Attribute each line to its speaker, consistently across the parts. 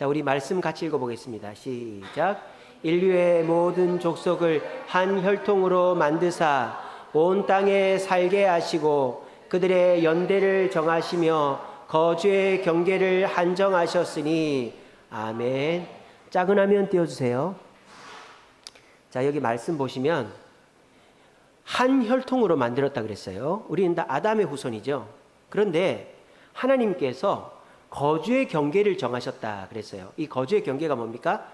Speaker 1: 자, 우리 말씀 같이 읽어보겠습니다. 시작. 인류의 모든 족속을 한 혈통으로 만드사 온 땅에 살게 하시고 그들의 연대를 정하시며 거주의 경계를 한정하셨으니 아멘. 작은 화면 띄워주세요. 자, 여기 말씀 보시면 한 혈통으로 만들었다 그랬어요. 우리는 다 아담의 후손이죠. 그런데 하나님께서 거주의 경계를 정하셨다 그랬어요. 이 거주의 경계가 뭡니까?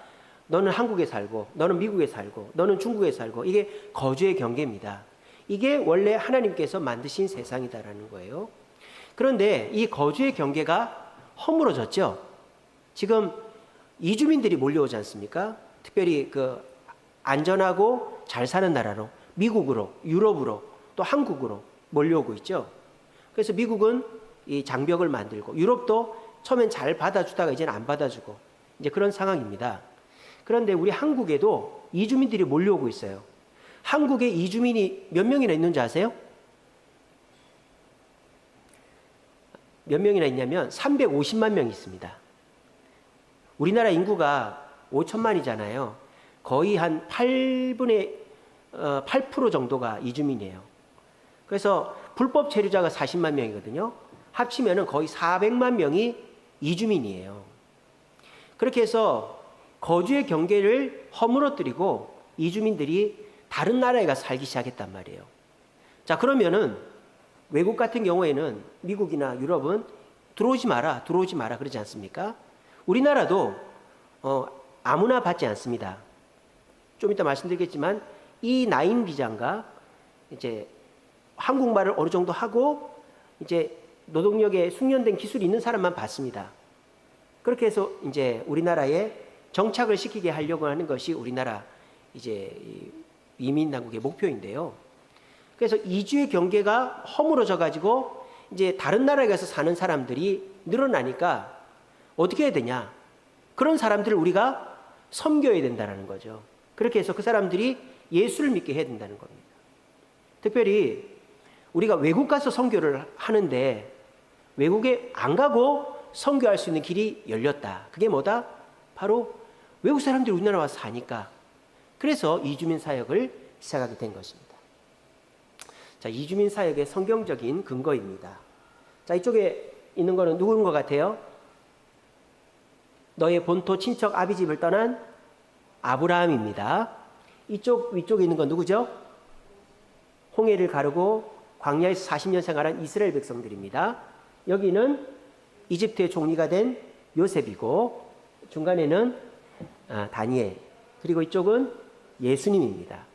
Speaker 1: 너는 한국에 살고, 너는 미국에 살고, 너는 중국에 살고, 이게 거주의 경계입니다. 이게 원래 하나님께서 만드신 세상이다라는 거예요. 그런데 이 거주의 경계가 허물어졌죠. 지금 이주민들이 몰려오지 않습니까? 특별히 그 안전하고 잘 사는 나라로, 미국으로, 유럽으로, 또 한국으로 몰려오고 있죠. 그래서 미국은 이 장벽을 만들고, 유럽도 처음엔 잘 받아주다가 이제는 안 받아주고, 이제 그런 상황입니다. 그런데 우리 한국에도 이주민들이 몰려오고 있어요. 한국에 이주민이 몇 명이나 있는지 아세요? 몇 명이나 있냐면 350만 명이 있습니다. 우리나라 인구가 5천만이잖아요. 거의 한 8% 정도가 이주민이에요. 그래서 불법 체류자가 40만 명이거든요. 합치면은 거의 400만 명이 이주민이에요. 그렇게 해서 거주의 경계를 허물어뜨리고 이주민들이 다른 나라에 가서 살기 시작했단 말이에요. 자, 그러면은 외국 같은 경우에는 미국이나 유럽은 들어오지 마라 그러지 않습니까? 우리나라도 아무나 받지 않습니다. 좀 이따 말씀드리겠지만 E9 비자인가 이제 한국말을 어느 정도 하고 이제 노동력에 숙련된 기술이 있는 사람만 받습니다. 그렇게 해서 이제 우리나라에 정착을 시키게 하려고 하는 것이 우리나라 이제 이민 당국의 목표인데요. 그래서 이주의 경계가 허물어져 가지고 이제 다른 나라에 가서 사는 사람들이 늘어나니까 어떻게 해야 되냐? 그런 사람들을 우리가 섬겨야 된다는 거죠. 그렇게 해서 그 사람들이 예수를 믿게 해야 된다는 겁니다. 특별히 우리가 외국 가서 선교를 하는데 외국에 안 가고 선교할 수 있는 길이 열렸다. 그게 뭐다? 바로 외국 사람들이 우리나라 와서 사니까. 그래서 이주민 사역을 시작하게 된 것입니다. 자, 이주민 사역의 성경적인 근거입니다. 자, 이쪽에 있는 거는 누구인 것 같아요? 너의 본토 친척 아비집을 떠난 아브라함입니다. 이쪽 위쪽에 있는 건 누구죠? 홍해를 가르고 광야에서 40년 생활한 이스라엘 백성들입니다. 여기는 이집트의 총리가 된 요셉이고 중간에는 다니엘, 그리고 이쪽은 예수님입니다.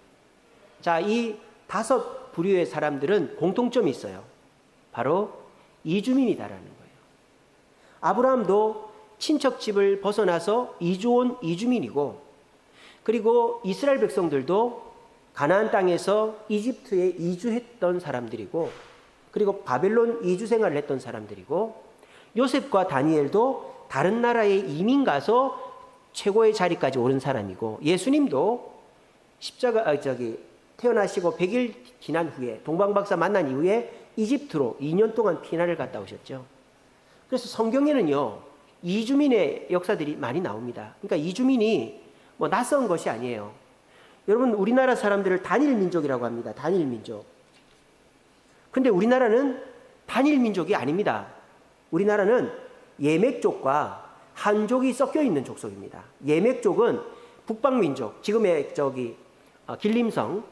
Speaker 1: 자, 이 5 부류의 사람들은 공통점이 있어요. 바로 이주민이다라는 거예요. 아브라함도 친척집을 벗어나서 이주온 이주민이고, 그리고 이스라엘 백성들도 가나안 땅에서 이집트에 이주했던 사람들이고, 그리고 바벨론 이주 생활을 했던 사람들이고, 요셉과 다니엘도 다른 나라에 이민 가서 최고의 자리까지 오른 사람이고, 예수님도 태어나시고 100일 지난 후에 동방박사 만난 이후에 이집트로 2년 동안 피난을 갔다 오셨죠. 그래서 성경에는요, 이주민의 역사들이 많이 나옵니다. 그러니까 이주민이 뭐 낯선 것이 아니에요. 여러분, 우리나라 사람들을 단일 민족이라고 합니다. 단일 민족. 근데 우리나라는 단일 민족이 아닙니다. 우리나라는 예맥족과 한족이 섞여 있는 족속입니다. 예맥족은 북방민족, 지금의 길림성,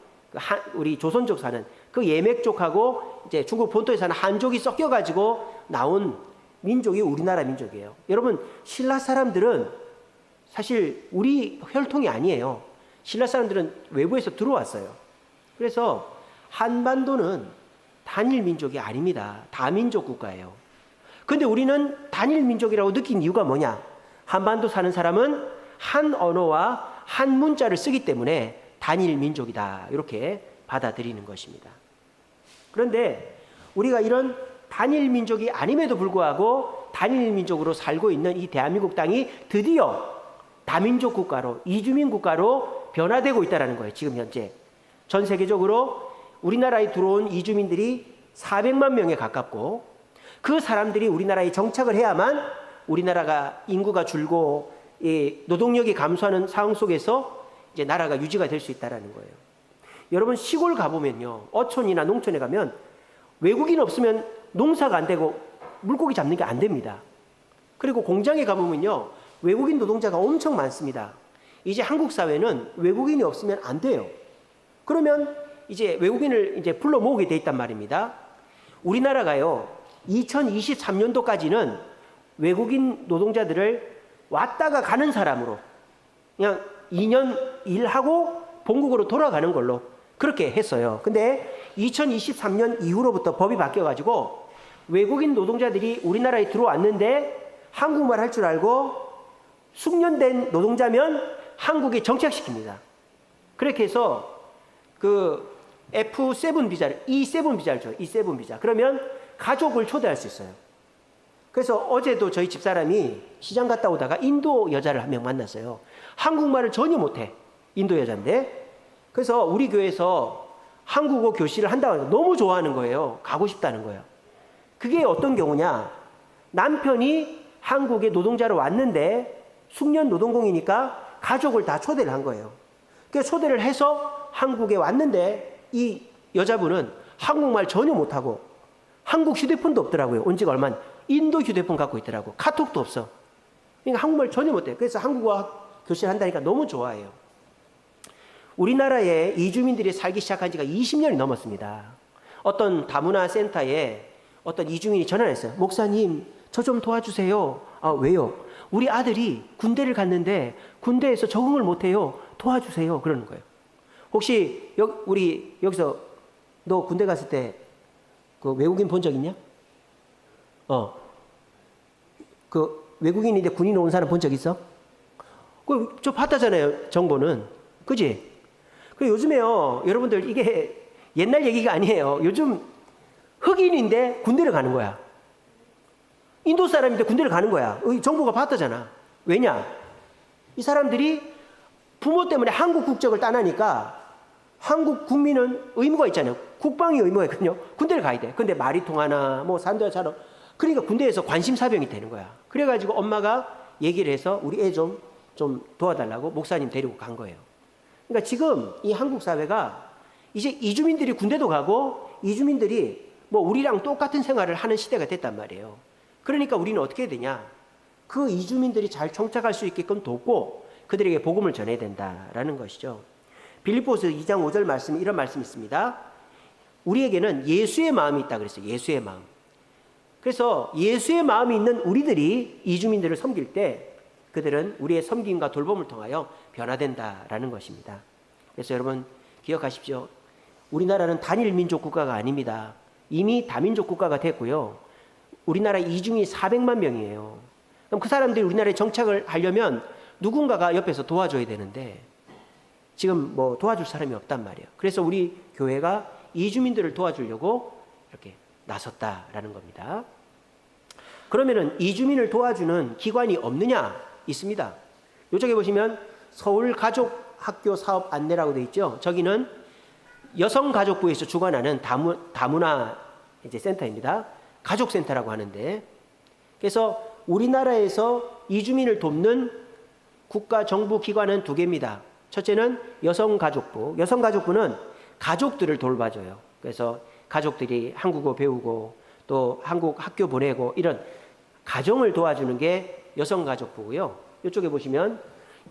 Speaker 1: 우리 조선족 사는 그 예맥족하고 이제 중국 본토에 사는 한족이 섞여가지고 나온 민족이 우리나라 민족이에요. 여러분, 신라 사람들은 사실 우리 혈통이 아니에요. 신라 사람들은 외부에서 들어왔어요. 그래서 한반도는 단일 민족이 아닙니다. 다민족 국가예요. 근데 우리는 단일 민족이라고 느낀 이유가 뭐냐? 한반도 사는 사람은 한 언어와 한 문자를 쓰기 때문에 단일 민족이다, 이렇게 받아들이는 것입니다. 그런데 우리가 이런 단일 민족이 아님에도 불구하고 단일 민족으로 살고 있는 이 대한민국 땅이 드디어 다민족 국가로, 이주민 국가로 변화되고 있다는 거예요. 지금 현재 전 세계적으로 우리나라에 들어온 이주민들이 400만 명에 가깝고, 그 사람들이 우리나라에 정착을 해야만 우리나라가 인구가 줄고 이 노동력이 감소하는 상황 속에서 이제 나라가 유지가 될 수 있다라는 거예요. 여러분 시골 가보면요, 어촌이나 농촌에 가면 외국인 없으면 농사가 안 되고 물고기 잡는 게 안 됩니다. 그리고 공장에 가보면요, 외국인 노동자가 엄청 많습니다. 이제 한국 사회는 외국인이 없으면 안 돼요. 그러면 이제 외국인을 이제 불러 모으게 돼 있단 말입니다. 우리나라가요, 2023년도까지는 외국인 노동자들을 왔다가 가는 사람으로 그냥 2년 일하고 본국으로 돌아가는 걸로 그렇게 했어요. 근데 2023년 이후로부터 법이 바뀌어가지고 외국인 노동자들이 우리나라에 들어왔는데 한국말 할 줄 알고 숙련된 노동자면 한국에 정착시킵니다. 그렇게 해서 그 F7 비자를, E7 비자를 줘요. E7 비자. 그러면 가족을 초대할 수 있어요. 그래서 어제도 저희 집사람이 시장 갔다 오다가 인도 여자를 한 명 만났어요. 한국말을 전혀 못해. 인도 여자인데. 그래서 우리 교회에서 한국어 교실을 한다고 해서 너무 좋아하는 거예요. 가고 싶다는 거예요. 그게 어떤 경우냐. 남편이 한국에 노동자로 왔는데 숙련 노동공이니까 가족을 다 초대를 한 거예요. 그래서 초대를 해서 한국에 왔는데 이 여자분은 한국말 전혀 못하고 한국 휴대폰도 없더라고요. 온 지가 얼마 인도 휴대폰 갖고 있더라고. 카톡도 없어. 그러니까 한국말 전혀 못해요. 그래서 한국어 교실 한다니까 너무 좋아해요. 우리나라에 이주민들이 살기 시작한 지가 20년이 넘었습니다. 어떤 다문화 센터에 어떤 이주민이 전화를 했어요. 목사님, 저 좀 도와주세요. 아, 왜요? 우리 아들이 군대를 갔는데 군대에서 적응을 못해요. 도와주세요. 그러는 거예요. 혹시 우리 여기서 너 군대 갔을 때 그 외국인 본 적 있냐? 그 외국인인데 군인 온 사람 본 적 있어? 저 봤다잖아요. 정보는. 그지? 그 요즘에요, 여러분들 이게 옛날 얘기가 아니에요. 요즘 흑인인데 군대를 가는 거야. 인도 사람인데 군대를 가는 거야. 정보가 봤다잖아. 왜냐? 이 사람들이 부모 때문에 한국 국적을 따나니까 한국 국민은 의무가 있잖아요. 국방이 의무가 있거든요. 군대를 가야 돼. 근데 말이 통하나, 뭐 산도야처럼. 그러니까 군대에서 관심사병이 되는 거야. 그래가지고 엄마가 얘기를 해서 우리 애 좀 도와달라고 목사님 데리고 간 거예요. 그러니까 지금 이 한국 사회가 이제 이주민들이 군대도 가고 이주민들이 뭐 우리랑 똑같은 생활을 하는 시대가 됐단 말이에요. 그러니까 우리는 어떻게 해야 되냐? 그 이주민들이 잘 정착할 수 있게끔 돕고 그들에게 복음을 전해야 된다라는 것이죠. 빌립보서 2장 5절 말씀에 이런 말씀이 있습니다. 우리에게는 예수의 마음이 있다 그랬어요. 예수의 마음. 그래서 예수의 마음이 있는 우리들이 이주민들을 섬길 때 그들은 우리의 섬김과 돌봄을 통하여 변화된다라는 것입니다. 그래서 여러분 기억하십시오. 우리나라는 단일 민족 국가가 아닙니다. 이미 다민족 국가가 됐고요. 우리나라 이주민이 400만 명이에요. 그럼 그 사람들이 우리나라에 정착을 하려면 누군가가 옆에서 도와줘야 되는데 지금 뭐 도와줄 사람이 없단 말이에요. 그래서 우리 교회가 이주민들을 도와주려고 이렇게 나섰다라는 겁니다. 그러면은 이주민을 도와주는 기관이 없느냐? 있습니다. 이쪽에 보시면 서울가족학교 사업 안내라고 되어 있죠. 저기는 여성가족부에서 주관하는 다문화 이제 센터입니다. 가족센터라고 하는데, 그래서 우리나라에서 이주민을 돕는 국가 정부 기관은 두 개입니다. 첫째는 여성가족부. 여성가족부는 가족들을 돌봐줘요. 그래서 가족들이 한국어 배우고 또 한국 학교 보내고 이런 가정을 도와주는 게 여성가족부고요. 이쪽에 보시면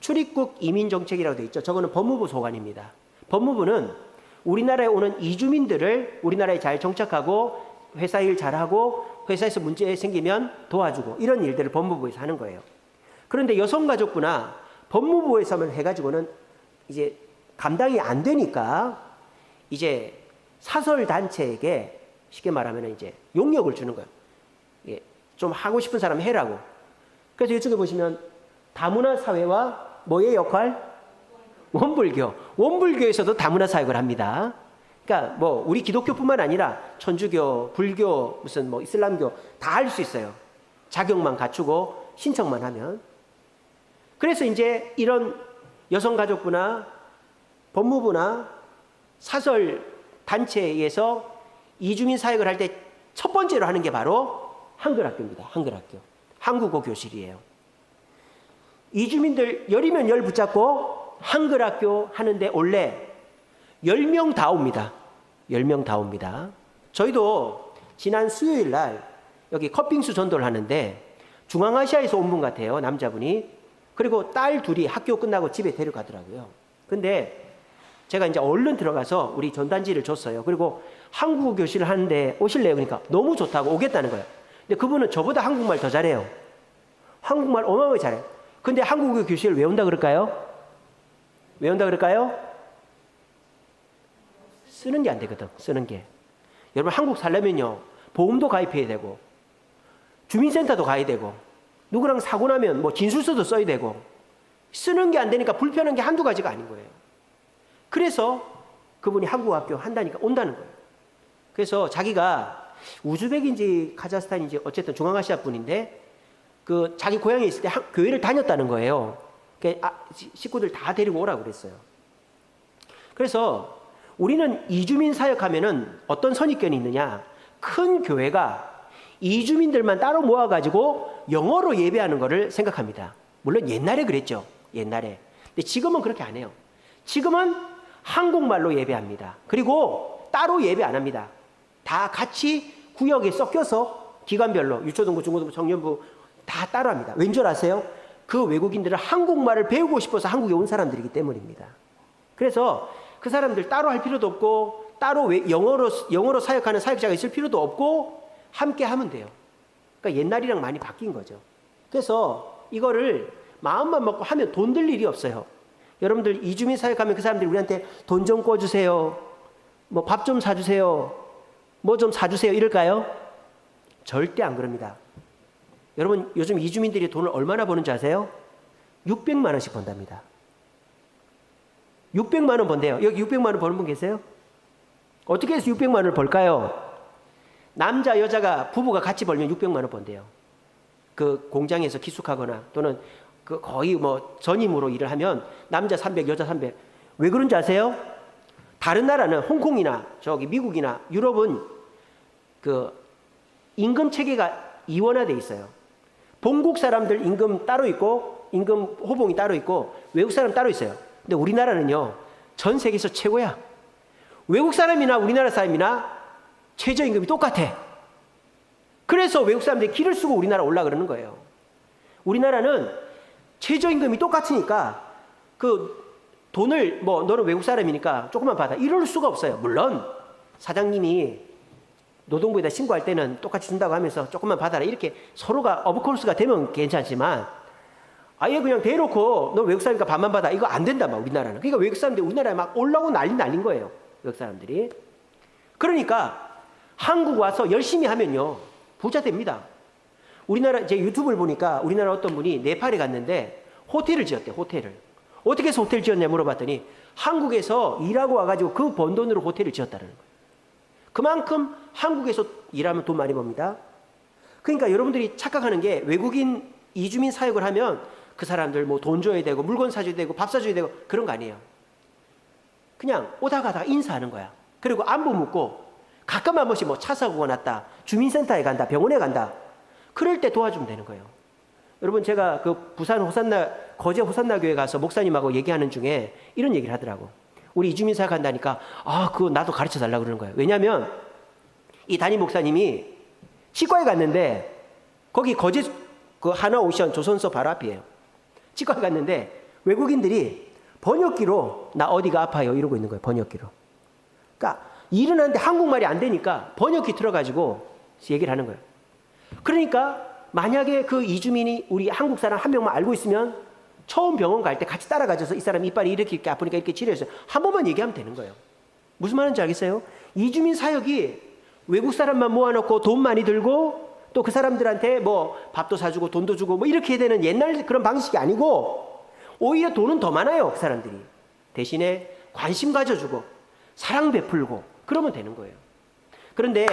Speaker 1: 출입국 이민정책이라고 되어 있죠. 저거는 법무부 소관입니다. 법무부는 우리나라에 오는 이주민들을 우리나라에 잘 정착하고 회사 일 잘하고 회사에서 문제 생기면 도와주고 이런 일들을 법무부에서 하는 거예요. 그런데 여성가족부나 법무부에서만 해가지고는 이제 감당이 안 되니까 이제 사설단체에게 쉽게 말하면 이제 용역을 주는 거예요. 예, 좀 하고 싶은 사람 해라고. 그래서 이쪽에 보시면 다문화 사회와 뭐의 역할? 원불교. 원불교에서도 다문화 사역을 합니다. 그러니까 뭐 우리 기독교뿐만 아니라 천주교, 불교, 무슨 뭐 이슬람교 다 할 수 있어요. 자격만 갖추고 신청만 하면. 그래서 이제 이런 여성가족부나 법무부나 사설 단체에서 이주민 사역을 할 때 첫 번째로 하는 게 바로 한글학교입니다. 한글학교. 한국어 교실이에요. 이주민들 열이면 열 붙잡고 한글 학교 하는데 원래 10명 다 옵니다. 10명 다 옵니다. 저희도 지난 수요일 날 여기 컵빙수 전도를 하는데 중앙아시아에서 온 분 같아요. 남자분이. 그리고 딸 둘이 학교 끝나고 집에 데려가더라고요. 근데 제가 이제 얼른 들어가서 우리 전단지를 줬어요. 그리고 한국어 교실을 하는데 오실래요? 그러니까 너무 좋다고 오겠다는 거예요. 근데 그분은 저보다 한국말 더 잘해요. 한국말 어마어마하게 잘해요. 근데 한국어 교실을 왜 온다 그럴까요? 왜 온다 그럴까요? 쓰는 게 안 되거든. 쓰는 게. 여러분 한국 살려면요. 보험도 가입해야 되고 주민센터도 가야 되고 누구랑 사고 나면 뭐 진술서도 써야 되고 쓰는 게 안 되니까 불편한 게 한두 가지가 아닌 거예요. 그래서 그분이 한국 학교 한다니까 온다는 거예요. 그래서 자기가 우즈벡인지 카자흐스탄인지 어쨌든 중앙아시아 분인데 그 자기 고향에 있을 때 교회를 다녔다는 거예요. 식구들 다 데리고 오라고 그랬어요. 그래서 우리는 이주민 사역하면은 어떤 선입견이 있느냐? 큰 교회가 이주민들만 따로 모아가지고 영어로 예배하는 거를 생각합니다. 물론 옛날에 그랬죠. 옛날에. 근데 지금은 그렇게 안 해요. 지금은 한국말로 예배합니다. 그리고 따로 예배 안 합니다. 다 같이 구역에 섞여서 기관별로 유초등부, 중고등부, 청년부 다 따로 합니다. 왠 줄 아세요? 그 외국인들은 한국말을 배우고 싶어서 한국에 온 사람들이기 때문입니다. 그래서 그 사람들 따로 할 필요도 없고 따로 영어로 사역하는 사역자가 있을 필요도 없고 함께 하면 돼요. 그러니까 옛날이랑 많이 바뀐 거죠. 그래서 이거를 마음만 먹고 하면 돈 들 일이 없어요. 여러분들 이주민 사역하면 그 사람들이 우리한테 돈 좀 꿔주세요. 뭐 밥 좀 사주세요. 뭐 좀 사주세요. 이럴까요? 절대 안 그럽니다. 여러분 요즘 이주민들이 돈을 얼마나 버는지 아세요? 600만 원씩 번답니다. 600만 원 번대요. 여기 600만 원 버는 분 계세요? 어떻게 해서 600만 원을 벌까요? 남자 여자가 부부가 같이 벌면 600만 원 번대요. 그 공장에서 기숙하거나 또는 그 거의 뭐 전임으로 일을 하면 남자 300 여자 300. 왜 그런지 아세요? 다른 나라는 홍콩이나 저기 미국이나 유럽은 그 임금 체계가 이원화돼 있어요. 본국 사람들 임금 따로 있고 임금 호봉이 따로 있고 외국 사람 따로 있어요. 근데 우리나라는요 전 세계에서 최고야. 외국 사람이나 우리나라 사람이나 최저임금이 똑같아. 그래서 외국 사람들이 기를 쓰고 우리나라 올라 그러는 거예요. 우리나라는 최저임금이 똑같으니까 그 돈을 뭐 너는 외국 사람이니까 조금만 받아 이럴 수가 없어요. 물론 사장님이 노동부에다 신고할 때는 똑같이 준다고 하면서 조금만 받아라 이렇게 서로가 오브콜스가 되면 괜찮지만 아예 그냥 대놓고 너 외국 사람이니까 반만 받아 이거 안 된다 막 우리나라는. 그러니까 외국 사람들이 우리나라에 막 올라오고 난린 거예요. 외국 사람들이. 그러니까 한국 와서 열심히 하면요 부자 됩니다. 우리나라 제 유튜브를 보니까 우리나라 어떤 분이 네팔에 갔는데 호텔을 지었대요. 호텔을. 어떻게 해서 호텔 지었냐 물어봤더니 한국에서 일하고 와가지고 그 번 돈으로 호텔을 지었다는 거예요. 그만큼 한국에서 일하면 돈 많이 법니다. 그러니까 여러분들이 착각하는 게 외국인 이주민 사역을 하면 그 사람들 뭐 돈 줘야 되고 물건 사줘야 되고 밥 사줘야 되고 그런 거 아니에요. 그냥 오다 가다 인사하는 거야. 그리고 안부 묻고 가끔 한 번씩 뭐 차 사고가 났다. 주민센터에 간다. 병원에 간다. 그럴 때 도와주면 되는 거예요. 여러분 제가 그 부산 호산나 거제 호산나 교회 가서 목사님하고 얘기하는 중에 이런 얘기를 하더라고. 우리 이주민 사역한다니까 그거 나도 가르쳐 달라고 그러는 거예요. 왜냐하면 이 담임 목사님이 치과에 갔는데 거기 거제 그 하나오션 조선소 바로 앞이에요. 치과에 갔는데 외국인들이 번역기로 나 어디가 아파요 이러고 있는 거예요. 번역기로. 그러니까 일은 하는데 한국말이 안 되니까 번역기 틀어가지고 얘기를 하는 거예요. 그러니까 만약에 그 이주민이 우리 한국 사람 한 명만 알고 있으면 처음 병원 갈 때 같이 따라가줘서 이 사람 이빨이 이렇게 아프니까 이렇게 치료해서 한 번만 얘기하면 되는 거예요. 무슨 말인지 알겠어요? 이주민 사역이 외국 사람만 모아놓고 돈 많이 들고 또 그 사람들한테 뭐 밥도 사주고 돈도 주고 뭐 이렇게 되는 옛날 그런 방식이 아니고 오히려 돈은 더 많아요. 그 사람들이. 대신에 관심 가져주고 사랑 베풀고 그러면 되는 거예요. 그런데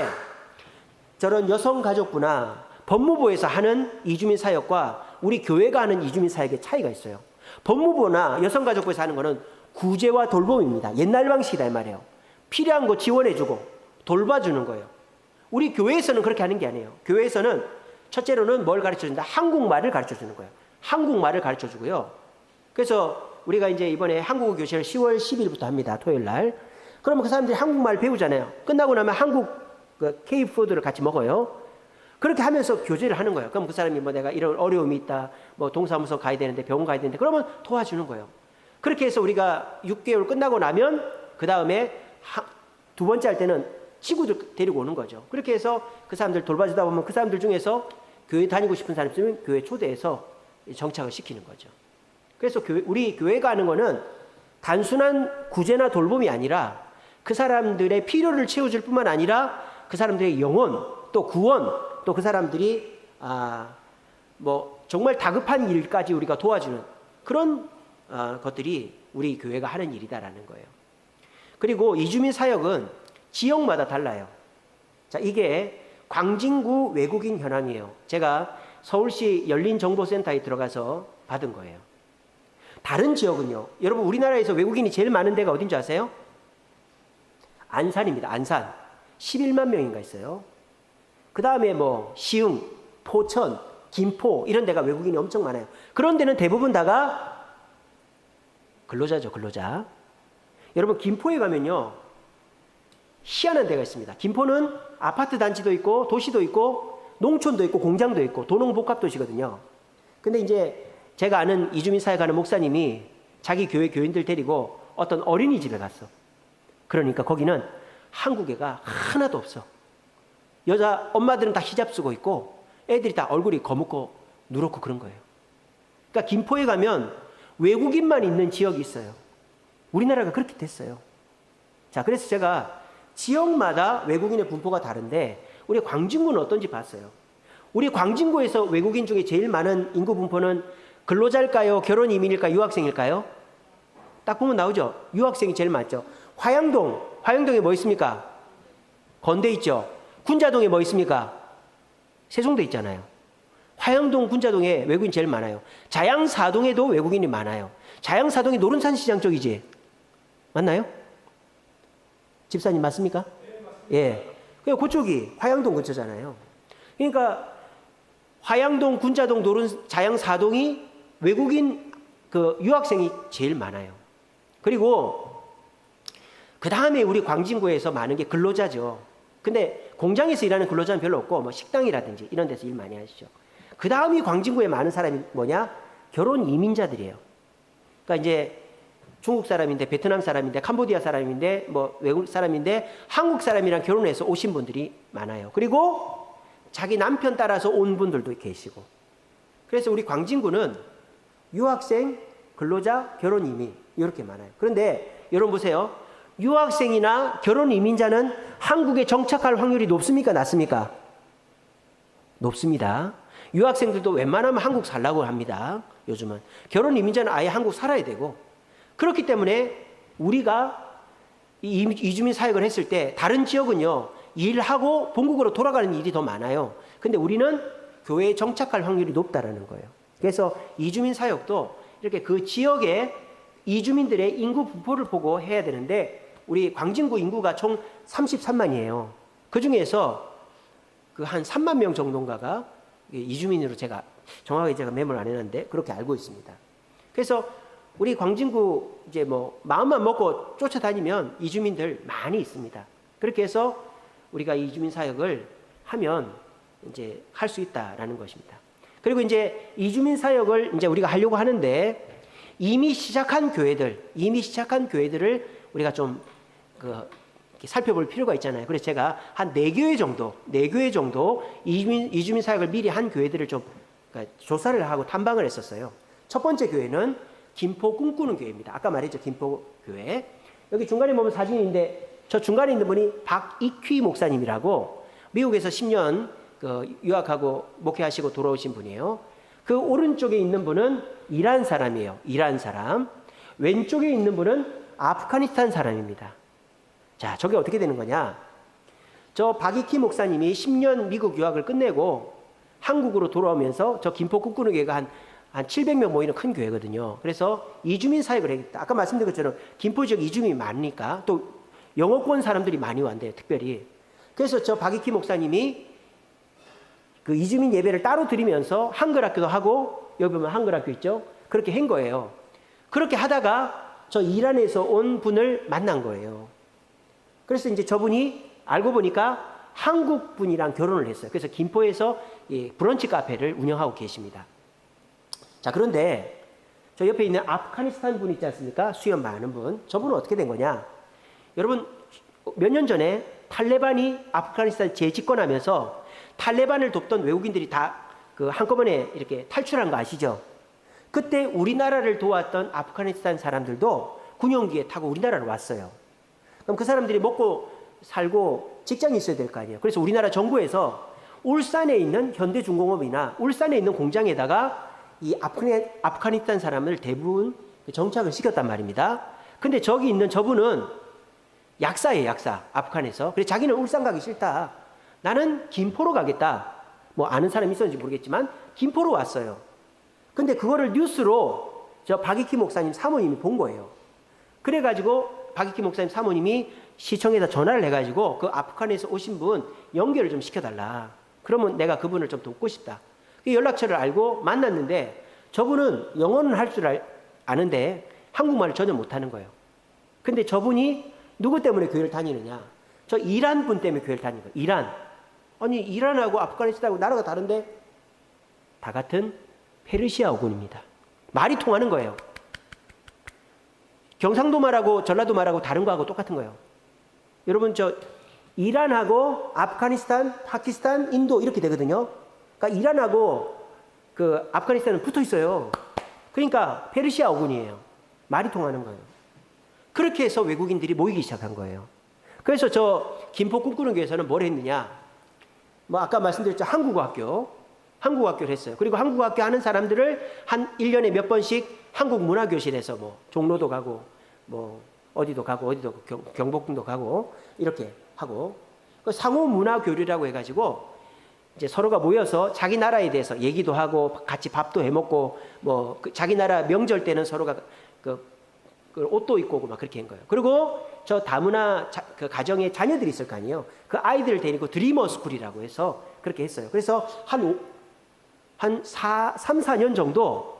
Speaker 1: 저런 여성가족부나 법무부에서 하는 이주민 사역과 우리 교회가 하는 이주민 사역의 차이가 있어요. 법무부나 여성가족부에서 하는 거는 구제와 돌봄입니다. 옛날 방식이다 이 말이에요. 필요한 거 지원해주고 돌봐주는 거예요. 우리 교회에서는 그렇게 하는 게 아니에요. 교회에서는 첫째로는 뭘 가르쳐준다? 한국말을 가르쳐주는 거예요. 한국말을 가르쳐 주고요. 그래서 우리가 이제 이번에 한국어 교실을 10월 10일부터 합니다. 토요일 날. 그러면 그 사람들이 한국말 배우잖아요. 끝나고 나면 한국 그 K-푸드를 같이 먹어요. 그렇게 하면서 교제를 하는 거예요. 그럼 그 사람이 뭐 내가 이런 어려움이 있다, 뭐 동사무소 가야 되는데 병원 가야 되는데 그러면 도와주는 거예요. 그렇게 해서 우리가 6개월 끝나고 나면 그 다음에 두 번째 할 때는 친구들 데리고 오는 거죠. 그렇게 해서 그 사람들 돌봐주다 보면 그 사람들 중에서 교회 다니고 싶은 사람 있으면 교회 초대해서 정착을 시키는 거죠. 그래서 우리 교회가 하는 거는 단순한 구제나 돌봄이 아니라 그 사람들의 필요를 채워줄 뿐만 아니라 그 사람들의 영혼, 또 구원, 또 그 사람들이 뭐 정말 다급한 일까지 우리가 도와주는 그런 것들이 우리 교회가 하는 일이다라는 거예요. 그리고 이주민 사역은 지역마다 달라요. 자, 이게 광진구 외국인 현황이에요. 제가 서울시 열린정보센터에 들어가서 받은 거예요. 다른 지역은요. 여러분 우리나라에서 외국인이 제일 많은 데가 어딘지 아세요? 안산입니다. 안산. 11만 명인가 있어요. 그 다음에 뭐 시흥, 포천, 김포 이런 데가 외국인이 엄청 많아요. 그런 데는 대부분 다가 근로자죠. 근로자. 여러분 김포에 가면요. 희한한 데가 있습니다. 김포는 아파트 단지도 있고 도시도 있고 농촌도 있고 공장도 있고 도농복합도시거든요. 근데 이제 제가 아는 이주민 사역하는 목사님이 자기 교회 교인들 데리고 어떤 어린이집에 갔어. 그러니까 거기는 한국애가 하나도 없어. 여자 엄마들은 다 히잡 쓰고 있고 애들이 다 얼굴이 거묻고 누렇고 그런 거예요. 그러니까 김포에 가면 외국인만 있는 지역이 있어요. 우리나라가 그렇게 됐어요. 자, 그래서 제가 지역마다 외국인의 분포가 다른데 우리 광진구는 어떤지 봤어요. 우리 광진구에서 외국인 중에 제일 많은 인구 분포는 근로자일까요? 결혼 이민일까요? 유학생일까요? 딱 보면 나오죠. 유학생이 제일 많죠. 화양동에 뭐 있습니까? 건대 있죠. 군자동에 뭐 있습니까? 세종대 있잖아요. 화양동, 군자동에 외국인 제일 많아요. 자양사동에도 외국인이 많아요. 자양사동이 노른산 시장 쪽이지? 맞나요? 집사님 맞습니까? 네, 맞습니다. 예. 그쪽이 화양동 근처잖아요. 그러니까 화양동, 군자동, 자양사동이 외국인 그 유학생이 제일 많아요. 그리고 그 다음에 우리 광진구에서 많은 게 근로자죠. 근데 공장에서 일하는 근로자는 별로 없고 뭐 식당이라든지 이런 데서 일 많이 하시죠. 그 다음이 광진구에 많은 사람이 뭐냐? 결혼 이민자들이에요. 그러니까 이제 중국 사람인데 베트남 사람인데 캄보디아 사람인데 뭐 외국 사람인데 한국 사람이랑 결혼해서 오신 분들이 많아요. 그리고 자기 남편 따라서 온 분들도 계시고. 그래서 우리 광진구는 유학생, 근로자, 결혼 이민 이렇게 많아요. 그런데 여러분 보세요. 유학생이나 결혼 이민자는 한국에 정착할 확률이 높습니까? 낮습니까? 높습니다. 유학생들도 웬만하면 한국 살라고 합니다. 요즘은. 결혼 이민자는 아예 한국 살아야 되고. 그렇기 때문에 우리가 이주민 사역을 했을 때 다른 지역은요. 일하고 본국으로 돌아가는 일이 더 많아요. 근데 우리는 교회에 정착할 확률이 높다라는 거예요. 그래서 이주민 사역도 이렇게 그 지역의 이주민들의 인구 분포를 보고 해야 되는데 우리 광진구 인구가 총 33만이에요. 그 중에서 그 한 3만 명 정도인가가 이주민으로 제가 정확하게 메모를 안 해놨는데 그렇게 알고 있습니다. 그래서 우리 광진구 이제 뭐 마음만 먹고 쫓아다니면 이주민들 많이 있습니다. 그렇게 해서 우리가 이주민 사역을 하면 이제 할 수 있다라는 것입니다. 그리고 이제 이주민 사역을 이제 우리가 하려고 하는데 이미 시작한 교회들을 우리가 좀 살펴볼 필요가 있잖아요. 그래서 제가 한 4교회 정도 이주민 사역을 미리 한 교회들을 좀 조사를 하고 탐방을 했었어요. 첫 번째 교회는 김포 꿈꾸는 교회입니다. 아까 말했죠. 김포 교회. 여기 중간에 보면 사진인데 저 중간에 있는 분이 박익휘 목사님이라고 미국에서 10년 유학하고 목회하시고 돌아오신 분이에요. 그 오른쪽에 있는 분은 이란 사람이에요. 이란 사람. 왼쪽에 있는 분은 아프가니스탄 사람입니다. 자, 저게 어떻게 되는 거냐? 저 박익희 목사님이 10년 미국 유학을 끝내고 한국으로 돌아오면서 저 김포 꿈꾸는 교회가 한 700명 모이는 큰 교회거든요. 그래서 이주민 사역을 하겠다. 아까 말씀드린 것처럼 김포 지역 이주민이 많으니까 또 영어권 사람들이 많이 왔대요. 특별히. 그래서 저 박익희 목사님이 그 이주민 예배를 따로 드리면서 한글 학교도 하고, 여기 보면 한글 학교 있죠? 그렇게 한 거예요. 그렇게 하다가 저 이란에서 온 분을 만난 거예요. 그래서 이제 저분이 알고 보니까 한국 분이랑 결혼을 했어요. 그래서 김포에서 브런치 카페를 운영하고 계십니다. 자, 그런데 저 옆에 있는 아프가니스탄 분 있지 않습니까? 수염 많은 분. 저분은 어떻게 된 거냐? 여러분, 몇 년 전에 탈레반이 아프가니스탄 재집권하면서 탈레반을 돕던 외국인들이 다 그 한꺼번에 이렇게 탈출한 거 아시죠? 그때 우리나라를 도왔던 아프가니스탄 사람들도 군용기에 타고 우리나라로 왔어요. 그럼 그 사람들이 먹고 살고 직장이 있어야 될 거 아니에요. 그래서 우리나라 정부에서 울산에 있는 현대중공업이나 울산에 있는 공장에다가 이 아프가니스탄 사람을 대부분 정착을 시켰단 말입니다. 근데 저기 있는 저분은 약사예요, 약사. 아프간에서. 그래서 자기는 울산 가기 싫다. 나는 김포로 가겠다. 뭐 아는 사람이 있었는지 모르겠지만 김포로 왔어요. 근데 그거를 뉴스로 저 박익희 목사님 사모님이 본 거예요. 그래가지고 박익희 목사님 사모님이 시청에다 전화를 해가지고 그 아프간에서 오신 분 연결을 좀 시켜달라. 그러면 내가 그분을 좀 돕고 싶다. 그 연락처를 알고 만났는데 저분은 영어는 할 줄 아는데 한국말을 전혀 못하는 거예요. 근데 저분이 누구 때문에 교회를 다니느냐? 저 이란 분 때문에 교회를 다니는 거예요. 이란. 아니 이란하고 아프가니스탄하고 나라가 다른데 다 같은 페르시아어군입니다. 말이 통하는 거예요. 경상도 말하고 전라도 말하고 다른 거하고 똑같은 거예요. 여러분 저 이란하고 아프가니스탄, 파키스탄, 인도 이렇게 되거든요. 그러니까 이란하고 그 아프가니스탄은 붙어 있어요. 그러니까 페르시아어군이에요. 말이 통하는 거예요. 그렇게 해서 외국인들이 모이기 시작한 거예요. 그래서 저 김포 꿈꾸는 교회에서는 뭘 했느냐? 뭐 아까 말씀드렸죠. 한국어학교를 했어요. 그리고 한국어학교 하는 사람들을 한 1년에 몇 번씩 한국문화교실에서 뭐 종로도 가고 뭐 어디도 가고 경복궁도 가고 이렇게 하고 그 상호문화교류라고 해가지고 이제 서로가 모여서 자기 나라에 대해서 얘기도 하고 같이 밥도 해먹고 뭐 자기 나라 명절 때는 서로가 그 옷도 입고 오고 막 그렇게 한 거예요. 그리고 저 다문화 그 가정에 자녀들이 있을 거 아니에요. 그 아이들을 데리고 드리머 스쿨이라고 해서 그렇게 했어요. 그래서 한 3, 4년 정도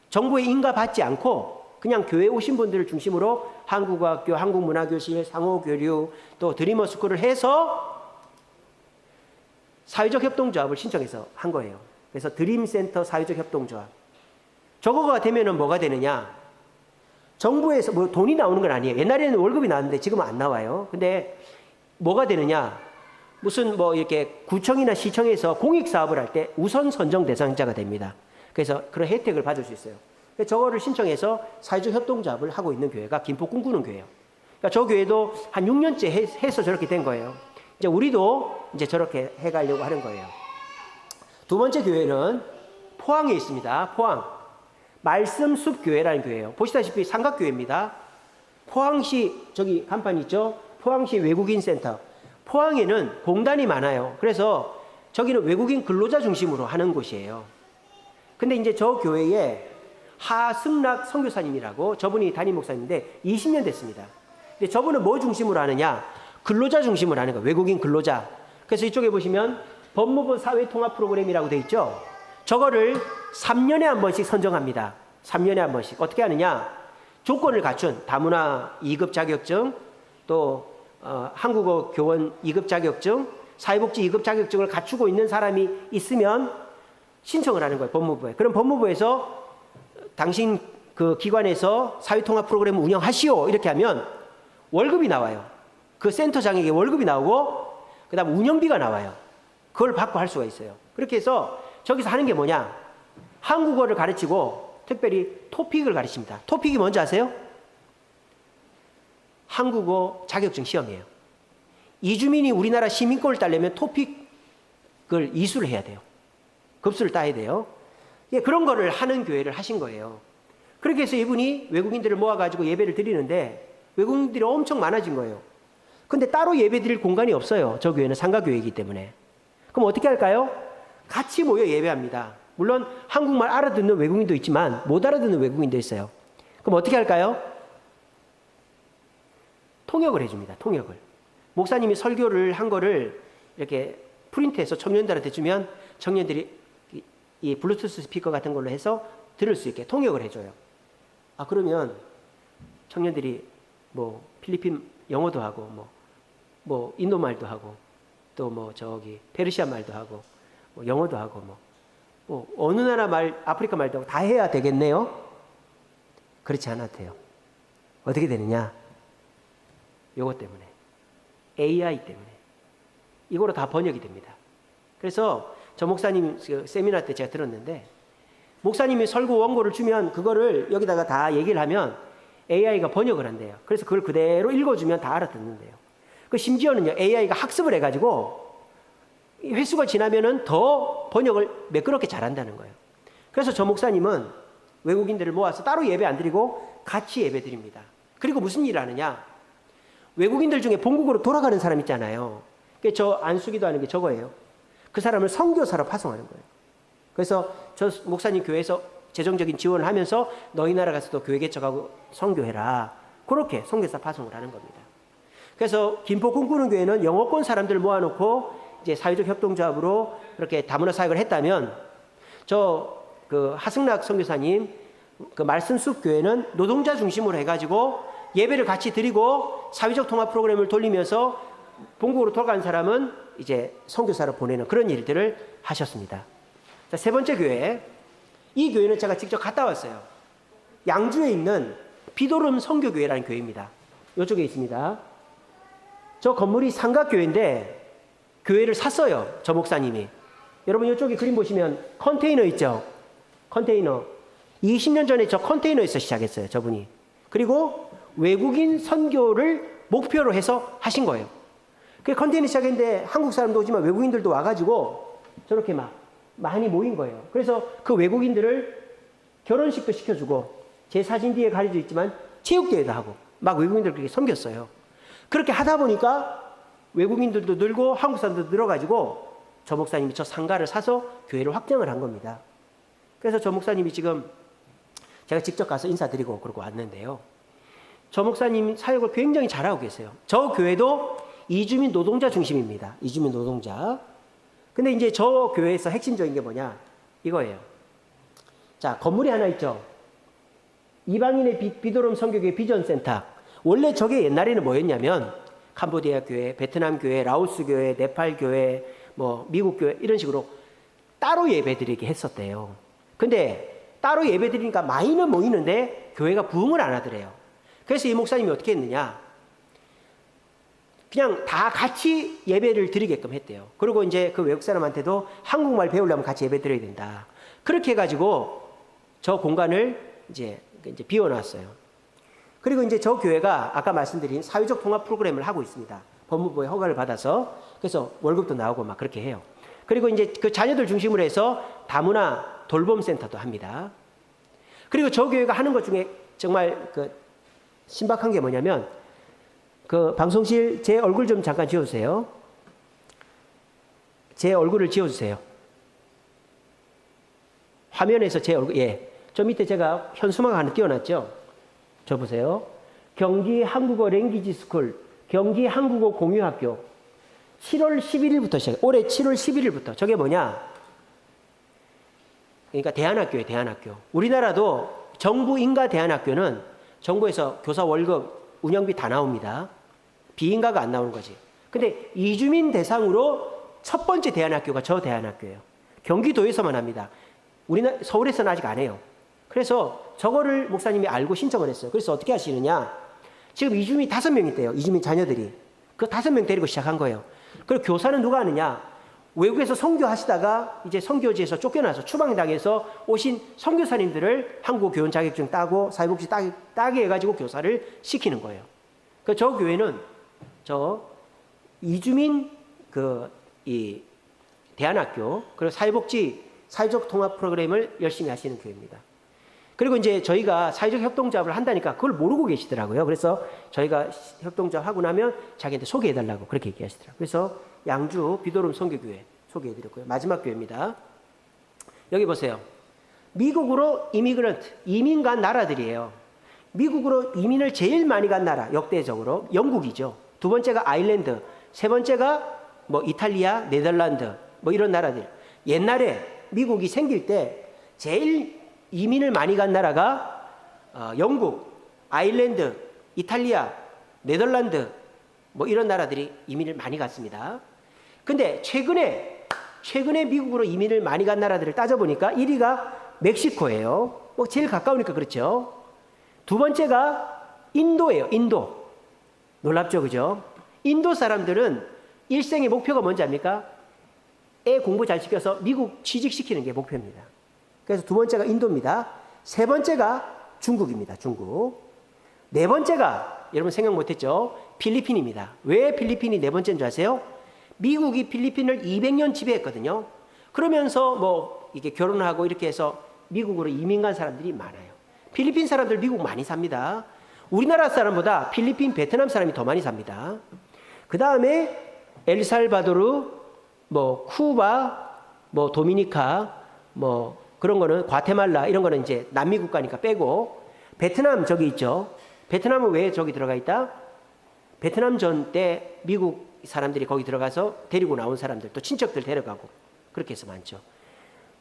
Speaker 1: 정부의 인가 받지 않고 그냥 교회 오신 분들을 중심으로 한국어학교, 한국문화교실, 상호교류 또 드리머 스쿨을 해서 사회적 협동조합을 신청해서 한 거예요. 그래서 드림센터 사회적 협동조합. 저거가 되면은 뭐가 되느냐? 정부에서 뭐 돈이 나오는 건 아니에요. 옛날에는 월급이 나왔는데 지금은 안 나와요. 근데 뭐가 되느냐? 무슨 뭐 이렇게 구청이나 시청에서 공익사업을 할 때 우선 선정 대상자가 됩니다. 그래서 그런 혜택을 받을 수 있어요. 그래서 저거를 신청해서 사회적 협동조합을 하고 있는 교회가 김포 꿈꾸는 교회예요. 그러니까 저 교회도 한 6년째 해서 저렇게 된 거예요. 이제 우리도 이제 저렇게 해가려고 하는 거예요. 두 번째 교회는 포항에 있습니다. 포항. 말씀숲교회라는 교회예요. 보시다시피 삼각교회입니다. 포항시 저기 간판 있죠? 포항시 외국인 센터. 포항에는 공단이 많아요. 그래서 저기는 외국인 근로자 중심으로 하는 곳이에요. 근데 이제 저 교회에 하승락 선교사님이라고 저분이 담임 목사님인데 20년 됐습니다. 근데 저분은 뭐 중심으로 하느냐? 근로자 중심으로 하는 거예요. 외국인 근로자. 그래서 이쪽에 보시면 법무부 사회통합 프로그램이라고 돼 있죠? 저거를 3년에 한 번씩 선정합니다. 3년에 한 번씩. 어떻게 하느냐? 조건을 갖춘 다문화 2급 자격증, 또 한국어 교원 2급 자격증, 사회복지 2급 자격증을 갖추고 있는 사람이 있으면 신청을 하는 거예요. 법무부에. 그럼 법무부에서 당신 그 기관에서 사회통합 프로그램을 운영하시오. 이렇게 하면 월급이 나와요. 그 센터장에게 월급이 나오고 그 다음 운영비가 나와요. 그걸 받고 할 수가 있어요. 그렇게 해서 저기서 하는 게 뭐냐? 한국어를 가르치고 특별히 토픽을 가르칩니다. 토픽이 뭔지 아세요? 한국어 자격증 시험이에요. 이주민이 우리나라 시민권을 따려면 토픽을 이수를 해야 돼요. 급수를 따야 돼요. 그런 거를 하는 교회를 하신 거예요. 그렇게 해서 이분이 외국인들을 모아가지고 예배를 드리는데 외국인들이 엄청 많아진 거예요. 근데 따로 예배 드릴 공간이 없어요. 저 교회는 상가교회이기 때문에. 그럼 어떻게 할까요? 같이 모여 예배합니다. 물론 한국말 알아듣는 외국인도 있지만 못 알아듣는 외국인도 있어요. 그럼 어떻게 할까요? 통역을 해줍니다. 통역을. 목사님이 설교를 한 거를 이렇게 프린트해서 청년들한테 주면 청년들이 이 블루투스 스피커 같은 걸로 해서 들을 수 있게 통역을 해줘요. 아, 그러면 청년들이 뭐 필리핀 영어도 하고 뭐 인도 말도 하고 또 뭐 저기 페르시아 말도 하고 뭐 영어도 하고 뭐 어느 나라 말, 아프리카 말도 하고 다 해야 되겠네요. 그렇지 않아도 돼요. 어떻게 되느냐? 요것 때문에, AI 때문에 이거로 다 번역이 됩니다. 그래서 저 목사님 세미나 때 제가 들었는데, 목사님이 설교 원고를 주면 그거를 여기다가 다 얘기를 하면 AI가 번역을 한대요. 그래서 그걸 그대로 읽어주면 다 알아듣는데요. 그 심지어는요, AI가 학습을 해가지고 횟수가 지나면은 더 번역을 매끄럽게 잘한다는 거예요. 그래서 저 목사님은 외국인들을 모아서 따로 예배 안 드리고 같이 예배 드립니다. 그리고 무슨 일을 하느냐? 외국인들 중에 본국으로 돌아가는 사람 있잖아요. 저 안수기도 하는 게 저거예요. 그 사람을 선교사로 파송하는 거예요. 그래서 저 목사님 교회에서 재정적인 지원을 하면서 너희 나라 가서도 교회 개척하고 선교해라. 그렇게 선교사 파송을 하는 겁니다. 그래서 김포 꿈꾸는 교회는 영어권 사람들을 모아놓고 이제 사회적 협동조합으로 그렇게 다문화 사역을 했다면, 그 하승락 선교사님 그 말씀숲 교회는 노동자 중심으로 해가지고 예배를 같이 드리고 사회적 통합 프로그램을 돌리면서 본국으로 돌아간 사람은 이제 선교사로 보내는 그런 일들을 하셨습니다. 자, 세 번째 교회. 이 교회는 제가 직접 갔다 왔어요. 양주에 있는 비도름 선교교회라는 교회입니다. 이쪽에 있습니다. 저 건물이 삼각교회인데 교회를 샀어요. 저 목사님이. 여러분 이쪽에 그림 보시면 컨테이너 있죠? 컨테이너. 20년 전에 저 컨테이너에서 시작했어요. 저분이. 그리고 외국인 선교를 목표로 해서 하신 거예요. 그 컨테이너 시작했는데 한국 사람도 오지만 외국인들도 와가지고 저렇게 막 많이 모인 거예요. 그래서 그 외국인들을 결혼식도 시켜주고, 제 사진 뒤에 가려져 있지만 체육대회도 하고 막 외국인들 그렇게 섬겼어요. 그렇게 하다 보니까 외국인들도 늘고 한국 사람도 늘어가지고 저 목사님이 저 상가를 사서 교회를 확장을 한 겁니다. 그래서 저 목사님이 지금 제가 직접 가서 인사드리고 그러고 왔는데요. 저 목사님 사역을 굉장히 잘하고 계세요. 저 교회도 이주민 노동자 중심입니다. 이주민 노동자. 근데 이제 저 교회에서 핵심적인 게 뭐냐? 이거예요. 자, 건물이 하나 있죠. 이방인의 비도름 선교교회 비전센터. 원래 저게 옛날에는 뭐였냐면 캄보디아 교회, 베트남 교회, 라오스 교회, 네팔 교회, 뭐 미국 교회 이런 식으로 따로 예배드리게 했었대요. 근데 따로 예배드리니까 많이는 모이는데 교회가 부흥을 안 하더래요. 그래서 이 목사님이 어떻게 했느냐? 그냥 다 같이 예배를 드리게끔 했대요. 그리고 이제 그 외국 사람한테도 한국말 배우려면 같이 예배 드려야 된다. 그렇게 해가지고 저 공간을 이제 비워놨어요. 그리고 이제 저 교회가 아까 말씀드린 사회적 통합 프로그램을 하고 있습니다. 법무부의 허가를 받아서. 그래서 월급도 나오고 막 그렇게 해요. 그리고 이제 그 자녀들 중심으로 해서 다문화 돌봄센터도 합니다. 그리고 저 교회가 하는 것 중에 정말 그 신박한 게 뭐냐면, 그 방송실 제 얼굴 좀 잠깐 지워주세요. 제 얼굴을 지워주세요. 화면에서 제 얼굴, 예. 저 밑에 제가 현수막 하나 띄워놨죠. 저 보세요. 경기 한국어 랭귀지 스쿨, 경기 한국어 공유학교. 7월 11일부터 시작, 올해 7월 11일부터. 저게 뭐냐? 그러니까 대안학교예요, 대안학교. 우리나라도 정부 인가 대안학교는 정부에서 교사 월급, 운영비 다 나옵니다. 비인가가 안 나오는 거지. 근데 이주민 대상으로 첫 번째 대안학교가 저 대안학교예요. 경기도에서만 합니다. 우리나라 서울에서는 아직 안 해요. 그래서 저거를 목사님이 알고 신청을 했어요. 그래서 어떻게 하시느냐? 지금 이주민 5명 있대요. 이주민 자녀들이. 그 5명 데리고 시작한 거예요. 그리고 교사는 누가 하느냐? 외국에서 선교하시다가 이제 선교지에서 쫓겨나서 추방당해서 오신 선교사님들을 한국어 교원 자격증 따고 사회복지 따게 해가지고 교사를 시키는 거예요. 그 저 교회는 저 이주민 이 대안학교 그리고 사회복지 사회적 통합 프로그램을 열심히 하시는 교회입니다. 그리고 이제 저희가 사회적 협동조합을 한다니까 그걸 모르고 계시더라고요. 그래서 저희가 협동조합 하고 나면 자기한테 소개해달라고 그렇게 얘기하시더라고요. 그래서 양주 비도름 선교교회 소개해드렸고요. 마지막 교회입니다. 여기 보세요. 미국으로 이민 간 나라들이에요. 미국으로 이민을 제일 많이 간 나라 역대적으로 영국이죠. 두 번째가 아일랜드, 세 번째가 뭐 이탈리아, 네덜란드 뭐 이런 나라들. 옛날에 미국이 생길 때 제일 이민을 많이 간 나라가 영국, 아일랜드, 이탈리아, 네덜란드 뭐 이런 나라들이 이민을 많이 갔습니다. 근데 최근에 미국으로 이민을 많이 간 나라들을 따져보니까 1위가 멕시코예요. 뭐 제일 가까우니까 그렇죠. 두 번째가 인도예요. 인도. 놀랍죠, 그죠? 인도 사람들은 일생의 목표가 뭔지 압니까? 애 공부 잘 시켜서 미국 취직시키는 게 목표입니다. 그래서 두 번째가 인도입니다. 세 번째가 중국입니다. 중국. 네 번째가 여러분 생각 못했죠? 필리핀입니다. 왜 필리핀이 네 번째인 줄 아세요? 미국이 필리핀을 200년 지배했거든요. 그러면서 뭐 이게 결혼하고 이렇게 해서 미국으로 이민 간 사람들이 많아요. 필리핀 사람들 미국 많이 삽니다. 우리나라 사람보다 필리핀, 베트남 사람이 더 많이 삽니다. 그 다음에 엘살바도르, 뭐 쿠바, 뭐 도미니카, 뭐 그런 거는 과테말라 이런 거는 이제 남미 국가니까 빼고, 베트남 저기 있죠. 베트남은 왜 저기 들어가 있다? 베트남 전 때 미국 사람들이 거기 들어가서 데리고 나온 사람들, 또 친척들 데려가고 그렇게 해서 많죠.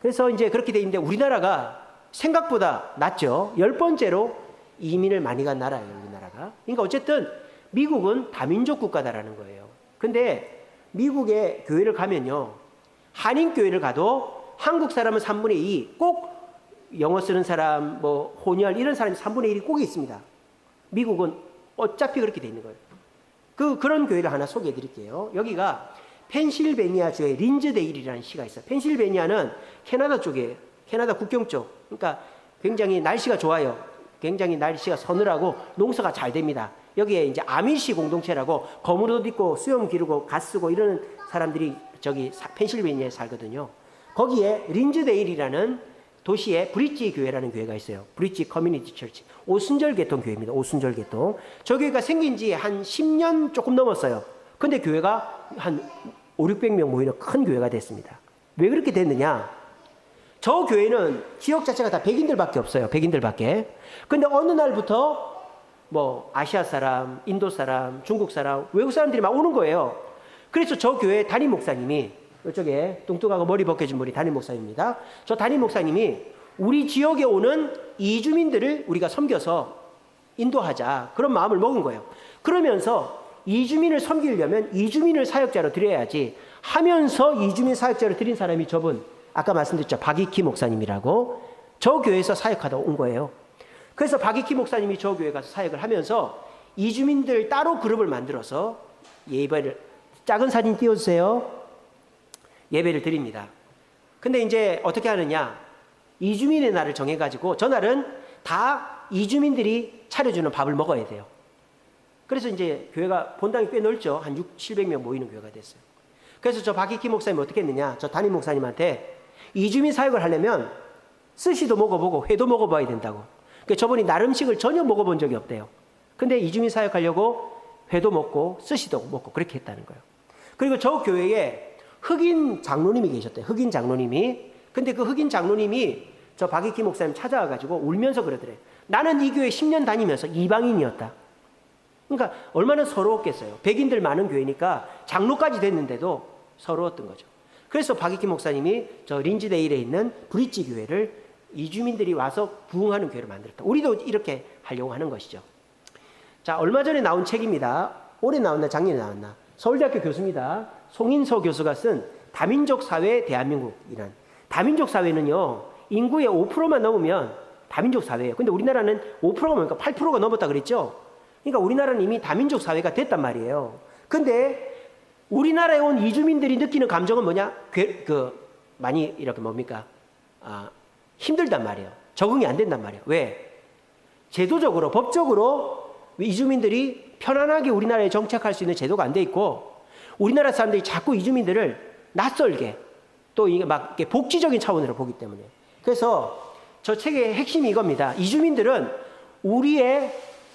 Speaker 1: 그래서 이제 그렇게 돼 있는데 우리나라가 생각보다 낮죠. 10번째로 이민을 많이 간 나라예요, 우리나라가. 그러니까 어쨌든 미국은 다민족 국가다라는 거예요. 근데 미국의 교회를 가면요, 한인교회를 가도 한국 사람은 3분의 2, 꼭 영어 쓰는 사람, 뭐 혼혈 이런 사람이 3분의 1이 꼭 있습니다. 미국은 어차피 그렇게 돼 있는 거예요. 그런 교회를 하나 소개해 드릴게요. 여기가 펜실베니아주의 린즈데일이라는 시가 있어요. 펜실베니아는 캐나다 쪽이에요. 캐나다 국경 쪽. 그러니까 굉장히 날씨가 좋아요. 굉장히 날씨가 서늘하고 농사가 잘 됩니다. 여기에 이제 아미시 공동체라고 검은 옷 입고 수염 기르고 갓 쓰고 이러는 사람들이 저기 펜실베니아에 살거든요. 거기에 린즈데일이라는 도시에 브릿지 교회라는 교회가 있어요. 브릿지 커뮤니티 처치. 오순절 계통 교회입니다. 오순절 계통. 저 교회가 생긴 지 한 10년 조금 넘었어요. 근데 교회가 한 5, 600명 모이는 큰 교회가 됐습니다. 왜 그렇게 됐느냐? 저 교회는 지역 자체가 다 백인들밖에 없어요. 백인들밖에. 근데 어느 날부터 뭐 아시아 사람, 인도 사람, 중국 사람, 외국 사람들이 막 오는 거예요. 그래서 저 교회 담임 목사님이, 이쪽에 뚱뚱하고 머리 벗겨진 분이 담임 목사입니다. 저 담임 목사님이 우리 지역에 오는 이주민들을 우리가 섬겨서 인도하자, 그런 마음을 먹은 거예요. 그러면서 이주민을 섬기려면 이주민을 사역자로 드려야지 하면서 이주민 사역자로 드린 사람이 저분, 아까 말씀드렸죠, 박익희 목사님이라고. 저 교회에서 사역하다 온 거예요. 그래서 박익희 목사님이 저 교회 가서 사역을 하면서 이주민들 따로 그룹을 만들어서 예배를, 작은 사진 띄워주세요. 예배를 드립니다. 근데 이제 어떻게 하느냐, 이주민의 날을 정해가지고 저 날은 다 이주민들이 차려주는 밥을 먹어야 돼요. 그래서 이제 교회가 본당이 꽤 넓죠. 한 600, 700명 모이는 교회가 됐어요. 그래서 저 박익희 목사님이 어떻게 했느냐, 저 담임 목사님한테 이주민 사역을 하려면 스시도 먹어보고 회도 먹어봐야 된다고. 그러니까 저분이 날 음식을 전혀 먹어본 적이 없대요. 근데 이주민 사역하려고 회도 먹고 스시도 먹고 그렇게 했다는 거예요. 그리고 저 교회에 흑인 장로님이 계셨대요. 흑인 장로님이. 근데 그 흑인 장로님이 저 박익희 목사님 찾아와가지고 울면서 그러더래요. 나는 이 교회 10년 다니면서 이방인이었다. 그러니까 얼마나 서러웠겠어요. 백인들 많은 교회니까 장로까지 됐는데도 서러웠던 거죠. 그래서 박익희 목사님이 저 린즈데일에 있는 브릿지 교회를 이주민들이 와서 부흥하는 교회를 만들었다. 우리도 이렇게 하려고 하는 것이죠. 자, 얼마 전에 나온 책입니다. 올해 나왔나 작년에 나왔나. 서울대학교 교수입니다. 송인서 교수가 쓴 다민족 사회 대한민국이란. 다민족 사회는요, 인구의 5%만 넘으면 다민족 사회예요. 근데 우리나라는 5%가 넘으니까 8%가 넘었다 그랬죠. 그러니까 우리나라는 이미 다민족 사회가 됐단 말이에요. 근데 우리나라에 온 이주민들이 느끼는 감정은 뭐냐? 많이 이렇게 뭡니까? 힘들단 말이에요. 적응이 안 된단 말이에요. 왜? 제도적으로, 법적으로 이주민들이 편안하게 우리나라에 정착할 수 있는 제도가 안 돼 있고, 우리나라 사람들이 자꾸 이주민들을 낯설게, 또 이게 막 복지적인 차원으로 보기 때문에. 그래서 저 책의 핵심이 이겁니다. 이주민들은 우리의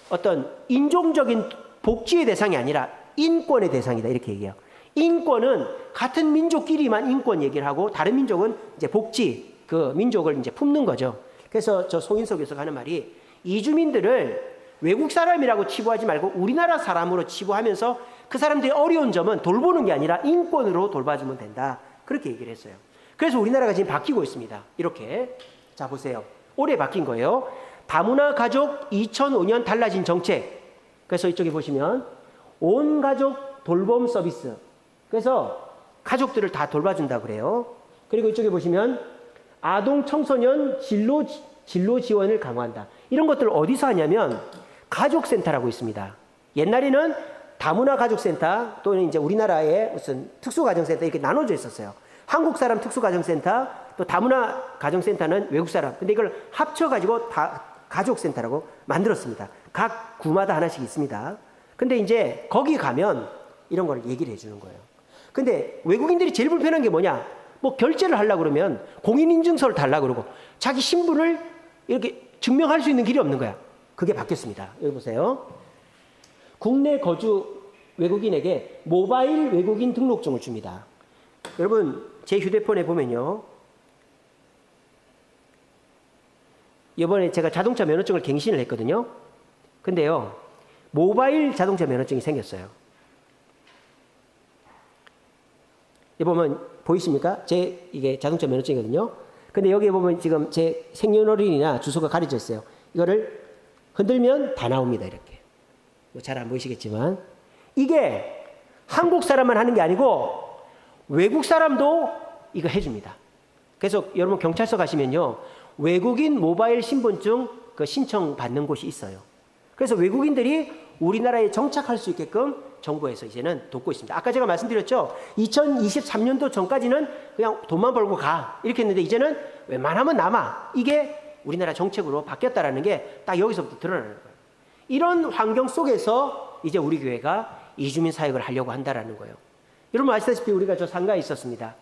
Speaker 1: 어떤 인종적인 복지의 대상이 아니라 인권의 대상이다, 이렇게 얘기해요. 인권은 같은 민족끼리만 인권 얘기를 하고, 다른 민족은 이제 복지, 그 민족을 이제 품는 거죠. 그래서 저 송인석 교수가 하는 말이, 이주민들을 외국 사람이라고 치부하지 말고 우리나라 사람으로 치부하면서 그 사람들이 어려운 점은 돌보는 게 아니라 인권으로 돌봐주면 된다. 그렇게 얘기를 했어요. 그래서 우리나라가 지금 바뀌고 있습니다. 이렇게. 자, 보세요. 올해 바뀐 거예요. 다문화 가족 2005년 달라진 정책. 그래서 이쪽에 보시면 온 가족 돌봄 서비스. 그래서 가족들을 다 돌봐준다 그래요. 그리고 이쪽에 보시면 아동 청소년 진로 지원을 강화한다. 이런 것들을 어디서 하냐면 가족센터라고 있습니다. 옛날에는 다문화 가족센터 또는 이제 우리나라의 무슨 특수가정센터 이렇게 나눠져 있었어요. 한국 사람 특수가정센터 또 다문화 가정센터는 외국 사람. 근데 이걸 합쳐가지고 다 가족센터라고 만들었습니다. 각 구마다 하나씩 있습니다. 근데 이제 거기 가면 이런 걸 얘기를 해주는 거예요. 근데 외국인들이 제일 불편한 게 뭐냐? 뭐 결제를 하려고 그러면 공인인증서를 달라고 그러고 자기 신분을 이렇게 증명할 수 있는 길이 없는 거야. 그게 바뀌었습니다. 여기 보세요. 국내 거주 외국인에게 모바일 외국인 등록증을 줍니다. 여러분 제 휴대폰에 보면요. 이번에 제가 자동차 면허증을 갱신을 했거든요. 근데요. 모바일 자동차 면허증이 생겼어요. 여기 보면 보이십니까? 이게 자동차 면허증이거든요. 근데 여기 보면 지금 제 생년월일이나 주소가 가려져 있어요. 이거를 흔들면 다 나옵니다. 이렇게. 잘 안 보이시겠지만 이게 한국 사람만 하는 게 아니고 외국 사람도 이거 해줍니다. 그래서 여러분 경찰서 가시면요. 외국인 모바일 신분증 그 신청 받는 곳이 있어요. 그래서 외국인들이 우리나라에 정착할 수 있게끔 정부에서 이제는 돕고 있습니다. 아까 제가 말씀드렸죠. 2023년도 전까지는 그냥 돈만 벌고 가 이렇게 했는데 이제는 웬만하면 남아. 이게 우리나라 정책으로 바뀌었다라는 게 딱 여기서부터 드러나는 거예요. 이런 환경 속에서 이제 우리 교회가 이주민 사역을 하려고 한다라는 거예요. 여러분 아시다시피 우리가 저 상가에 있었습니다.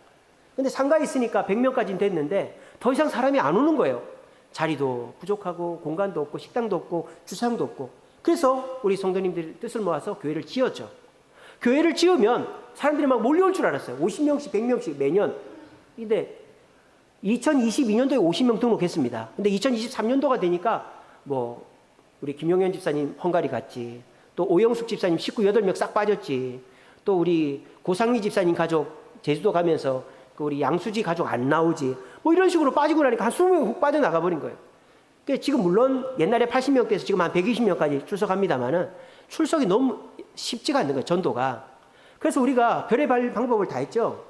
Speaker 1: 근데 상가에 있으니까 100명까지는 됐는데 더 이상 사람이 안 오는 거예요. 자리도 부족하고 공간도 없고 식당도 없고 주차장도 없고. 그래서 우리 성도님들 뜻을 모아서 교회를 지었죠. 교회를 지으면 사람들이 막 몰려올 줄 알았어요. 50명씩 100명씩 매년. 근데 2022년도에 50명 등록했습니다. 근데 2023년도가 되니까 뭐 우리 김용현 집사님 헝가리 갔지. 또 오영숙 집사님 식구 8명 싹 빠졌지. 또 우리 고상미 집사님 가족 제주도 가면서 그 우리 양수지 가족 안 나오지. 뭐 이런 식으로 빠지고 나니까 한 20명 훅 빠져나가 버린 거예요. 그러니까 지금 물론 옛날에 80명대에서 지금 한 120명까지 출석합니다만은 출석이 너무 쉽지가 않는 거예요. 전도가. 그래서 우리가 별의별 방법을 다 했죠.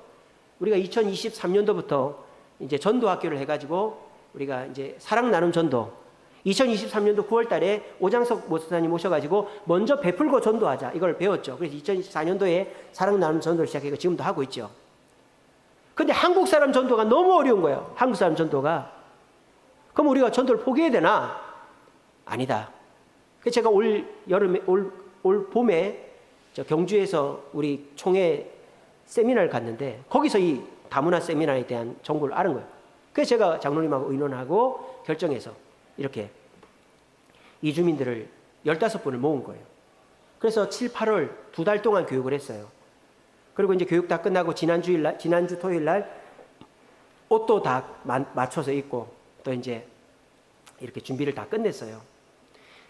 Speaker 1: 우리가 2023년도부터 이제 전도 학교를 해가지고 우리가 이제 사랑 나눔 전도 2023년도 9월 달에 오장석 목사님 모셔가지고 먼저 베풀고 전도하자. 이걸 배웠죠. 그래서 2024년도에 사랑 나눔 전도를 시작해서 지금도 하고 있죠. 근데 한국 사람 전도가 너무 어려운 거예요. 한국 사람 전도가. 그럼 우리가 전도를 포기해야 되나? 아니다. 그래서 제가 올 여름에, 올 봄에 저 경주에서 우리 총회 세미나를 갔는데 거기서 이 다문화 세미나에 대한 정보를 아는 거예요. 그래서 제가 장로님하고 의논하고 결정해서 이렇게 이주민들을 15분을 모은 거예요. 그래서 7, 8월 2달 동안 교육을 했어요. 그리고 이제 교육 다 끝나고 지난주 토요일 날 옷도 다 맞춰서 입고 또 이제 이렇게 준비를 다 끝냈어요.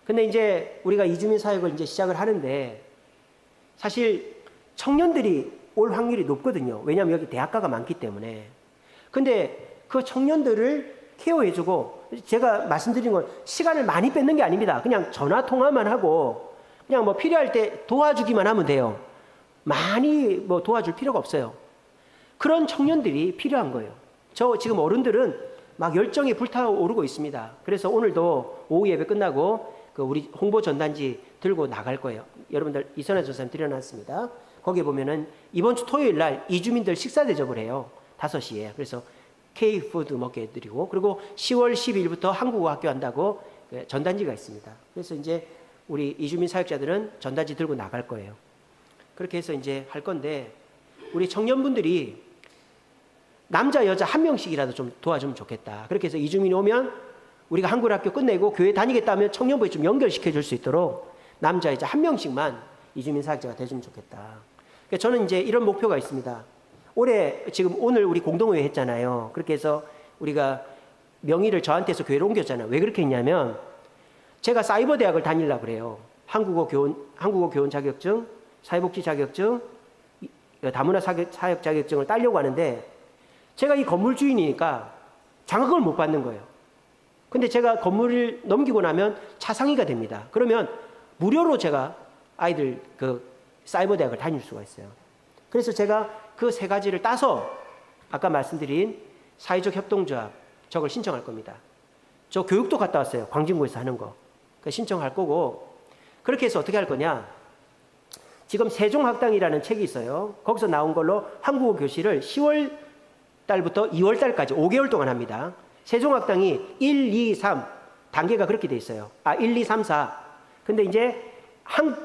Speaker 1: 근데 이제 우리가 이주민 사역을 이제 시작을 하는데 사실 청년들이 올 확률이 높거든요. 왜냐하면 여기 대학가가 많기 때문에. 근데 그 청년들을 케어해주고 제가 말씀드린 건 시간을 많이 뺏는 게 아닙니다. 그냥 전화 통화만 하고 그냥 뭐 필요할 때 도와주기만 하면 돼요. 많이 뭐 도와줄 필요가 없어요. 그런 청년들이 필요한 거예요. 저 지금 어른들은 막 열정이 불타오르고 있습니다. 그래서 오늘도 오후 예배 끝나고 그 우리 홍보 전단지 들고 나갈 거예요. 여러분들 이선아 전사님 드려놨습니다. 거기에 보면은 이번 주 토요일 날 이주민들 식사 대접을 해요. 5시에. 그래서 K푸드 먹게 해드리고 그리고 10월 12일부터 한국어 학교 한다고 전단지가 있습니다. 그래서 이제 우리 이주민 사역자들은 전단지 들고 나갈 거예요. 그렇게 해서 이제 할 건데 우리 청년분들이 남자 여자 한 명씩이라도 좀 도와주면 좋겠다. 그렇게 해서 이주민이 오면 우리가 한글 학교 끝내고 교회 다니겠다면 청년부에 좀 연결시켜 줄 수 있도록 남자 여자 한 명씩만 이주민 사역자가 되주면 좋겠다. 그러니까 저는 이제 이런 목표가 있습니다. 올해 지금 오늘 우리 공동회의 했잖아요. 그렇게 해서 우리가 명의를 저한테서 교회로 옮겼잖아요. 왜 그렇게 했냐면 제가 사이버 대학을 다니려고 그래요. 한국어 교원 자격증, 사회복지 자격증, 다문화 사역 자격증을 따려고 하는데 제가 이 건물 주인이니까 장학금을 못 받는 거예요. 근데 제가 건물을 넘기고 나면 차상위가 됩니다. 그러면 무료로 제가 아이들 그 사이버 대학을 다닐 수가 있어요. 그래서 제가 그 세 가지를 따서 아까 말씀드린 사회적 협동조합 저걸 신청할 겁니다. 저 교육도 갔다 왔어요. 광진구에서 하는 거. 신청할 거고, 그렇게 해서 어떻게 할 거냐. 지금 세종학당이라는 책이 있어요. 거기서 나온 걸로 한국어 교실을 10월 달부터 2월 달까지 5개월 동안 합니다. 세종학당이 1, 2, 3 단계가 그렇게 돼 있어요. 1, 2, 3, 4. 근데 이제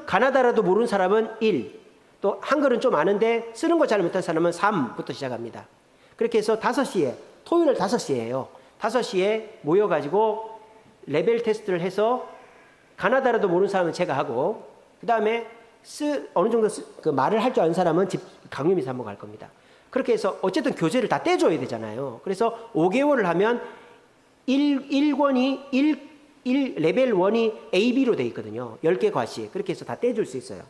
Speaker 1: 가나다라도 모르는 사람은 1, 또 한글은 좀 아는데 쓰는 거 잘 못하는 사람은 3부터 시작합니다. 그렇게 해서 5시에, 토요일 5시에요. 5시에 모여가지고 레벨 테스트를 해서 가나다라도 모르는 사람은 제가 하고, 그 다음에 어느 정도 그 말을 할 줄 아는 사람은 강유미에서 한번 갈 겁니다. 그렇게 해서 어쨌든 교재를 다 떼줘야 되잖아요. 그래서 5개월을 하면 레벨 1이 A, B로 돼 있거든요. 10개 과시. 그렇게 해서 다 떼줄 수 있어요.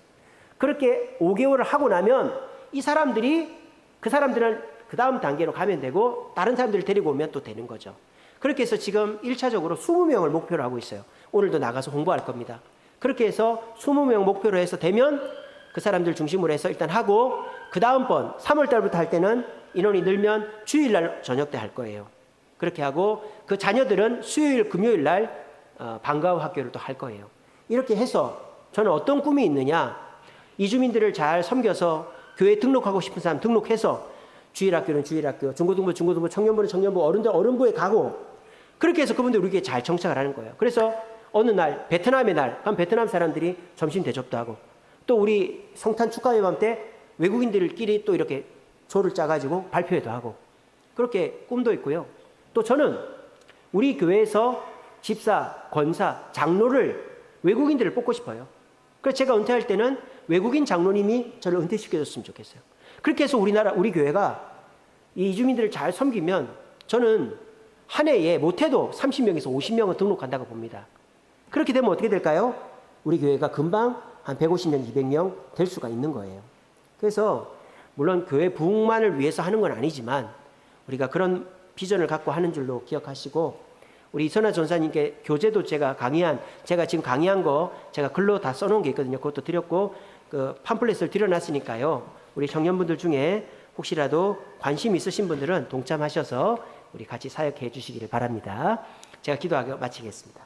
Speaker 1: 그렇게 5개월을 하고 나면 이 사람들은 그 다음 단계로 가면 되고 다른 사람들을 데리고 오면 또 되는 거죠. 그렇게 해서 지금 1차적으로 20명을 목표로 하고 있어요. 오늘도 나가서 홍보할 겁니다. 그렇게 해서 20명 목표로 해서 되면 그 사람들 중심으로 해서 일단 하고, 그 다음번 3월 달부터 할 때는 인원이 늘면 주일날 저녁 때 할 거예요. 그렇게 하고 그 자녀들은 수요일 금요일 날 방과후 학교를 또 할 거예요. 이렇게 해서 저는 어떤 꿈이 있느냐, 이주민들을 잘 섬겨서 교회에 등록하고 싶은 사람 등록해서 주일학교는 주일학교, 중고등부 중고등부, 청년부는 청년부, 어른들 어른부에 가고, 그렇게 해서 그분들 우리 교회에 잘 정착을 하는 거예요. 그래서 어느 날 베트남의 날, 그럼 베트남 사람들이 점심 대접도 하고, 또 우리 성탄 축하회밤 때 외국인들끼리 또 이렇게 조를 짜가지고 발표회도 하고, 그렇게 꿈도 있고요. 또 저는 우리 교회에서 집사, 권사, 장로를 외국인들을 뽑고 싶어요. 그래서 제가 은퇴할 때는 외국인 장로님이 저를 은퇴시켜줬으면 좋겠어요. 그렇게 해서 우리 교회가 이 이주민들을 잘 섬기면 저는 한 해에 못해도 30명에서 50명은 등록한다고 봅니다. 그렇게 되면 어떻게 될까요? 우리 교회가 금방 한 150명, 200명 될 수가 있는 거예요. 그래서 물론 교회 부흥만을 위해서 하는 건 아니지만 우리가 그런 비전을 갖고 하는 줄로 기억하시고, 우리 이선아 전사님께 교재도 제가 지금 강의한 거 제가 글로 다 써놓은 게 있거든요. 그것도 드렸고, 그 팜플렛을 드려놨으니까요. 우리 청년분들 중에 혹시라도 관심 있으신 분들은 동참하셔서 우리 같이 사역해 주시기를 바랍니다. 제가 기도하고 마치겠습니다.